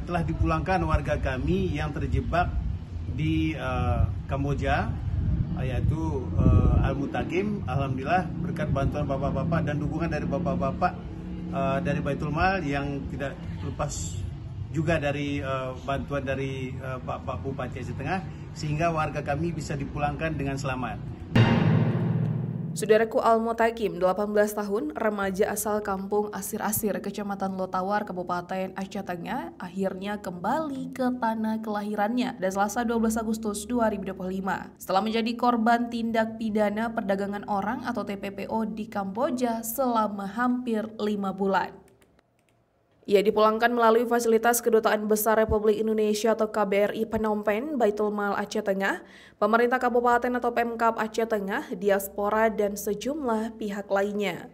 telah dipulangkan warga kami yang terjebak di Kamboja, yaitu Al-Mutakim. Alhamdulillah berkat bantuan bapak-bapak dan dukungan dari bapak-bapak dari Baitul Mal yang tidak lepas juga dari bantuan dari Pak Bupati Aceh Tengah, sehingga warga kami bisa dipulangkan dengan selamat. Saudaraku, Al-Mutakim, 18 tahun, remaja asal kampung Asir-Asir, Kecamatan Lotawar, Kabupaten Aceh Tengah, akhirnya kembali ke tanah kelahirannya pada Selasa 12 Agustus 2025. Setelah menjadi korban tindak pidana perdagangan orang atau TPPO di Kamboja selama hampir 5 bulan. Ia dipulangkan melalui fasilitas Kedutaan Besar Republik Indonesia atau KBRI Phnom Penh, Baitul Mal Aceh Tengah, pemerintah kabupaten atau Pemkab Aceh Tengah, diaspora, dan sejumlah pihak lainnya.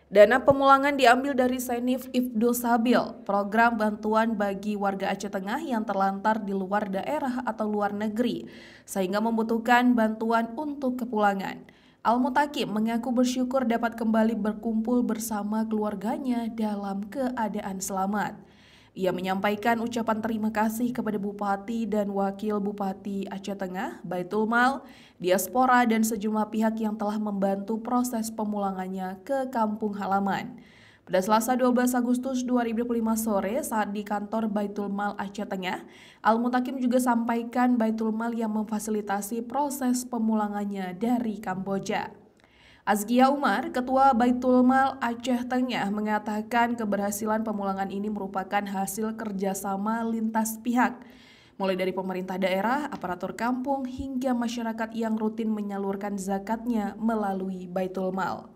Dana pemulangan diambil dari Senif Ifdu Sabil, program bantuan bagi warga Aceh Tengah yang terlantar di luar daerah atau luar negeri, sehingga membutuhkan bantuan untuk kepulangan. Al-Mutakim mengaku bersyukur dapat kembali berkumpul bersama keluarganya dalam keadaan selamat. Ia menyampaikan ucapan terima kasih kepada Bupati dan Wakil Bupati Aceh Tengah, Baitul Mal, diaspora, dan sejumlah pihak yang telah membantu proses pemulangannya ke kampung halaman. Pada Selasa 12 Agustus 2025 sore saat di kantor Baitul Mal Aceh Tengah, Al-Mutakim juga sampaikan Baitul Mal yang memfasilitasi proses pemulangannya dari Kamboja. Azkia Umar, Ketua Baitul Mal Aceh Tengah, mengatakan keberhasilan pemulangan ini merupakan hasil kerjasama lintas pihak, mulai dari pemerintah daerah, aparatur kampung, hingga masyarakat yang rutin menyalurkan zakatnya melalui Baitul Mal.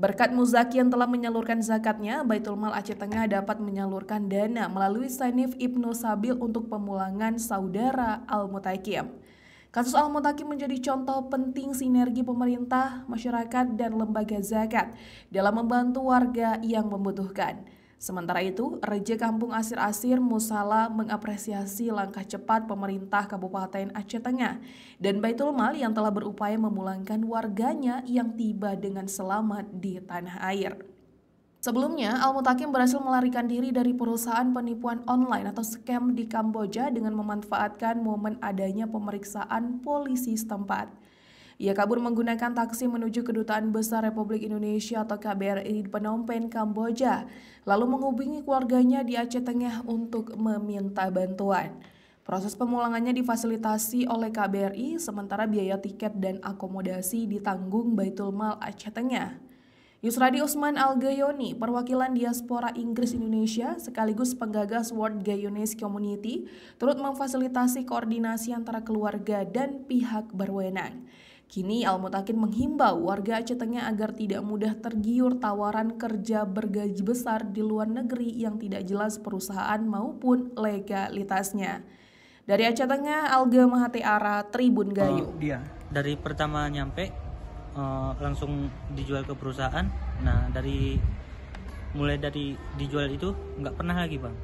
Berkat muzaki yang telah menyalurkan zakatnya, Baitul Mal Aceh Tengah dapat menyalurkan dana melalui Senif Ibnu Sabil untuk pemulangan saudara Al-Mutakim. Kasus Al-Mutakim menjadi contoh penting sinergi pemerintah, masyarakat, dan lembaga zakat dalam membantu warga yang membutuhkan. Sementara itu, Raja Kampung Asir-Asir Musala mengapresiasi langkah cepat pemerintah Kabupaten Aceh Tengah dan Baitul Mal yang telah berupaya memulangkan warganya yang tiba dengan selamat di tanah air. Sebelumnya, Al-Mutakim berhasil melarikan diri dari perusahaan penipuan online atau scam di Kamboja dengan memanfaatkan momen adanya pemeriksaan polisi setempat. Ia kabur menggunakan taksi menuju Kedutaan Besar Republik Indonesia atau KBRI di Phnom Penh, Kamboja, lalu menghubungi keluarganya di Aceh Tengah untuk meminta bantuan. Proses pemulangannya difasilitasi oleh KBRI, sementara biaya tiket dan akomodasi ditanggung Baitul Mal Aceh Tengah. Yusradi Usman Al-Gayoni, perwakilan diaspora Inggris Indonesia sekaligus penggagas World Gayonese Community, turut memfasilitasi koordinasi antara keluarga dan pihak berwenang. Kini Al-Mutakim menghimbau warga Aceh Tengah agar tidak mudah tergiur tawaran kerja bergaji besar di luar negeri yang tidak jelas perusahaan maupun legalitasnya. Dari Aceh Tengah, Alga Mahatiara, Tribun Gayo. Dia dari pertama nyampe langsung dijual ke perusahaan. Nah, mulai dari dijual itu nggak pernah lagi, Bang.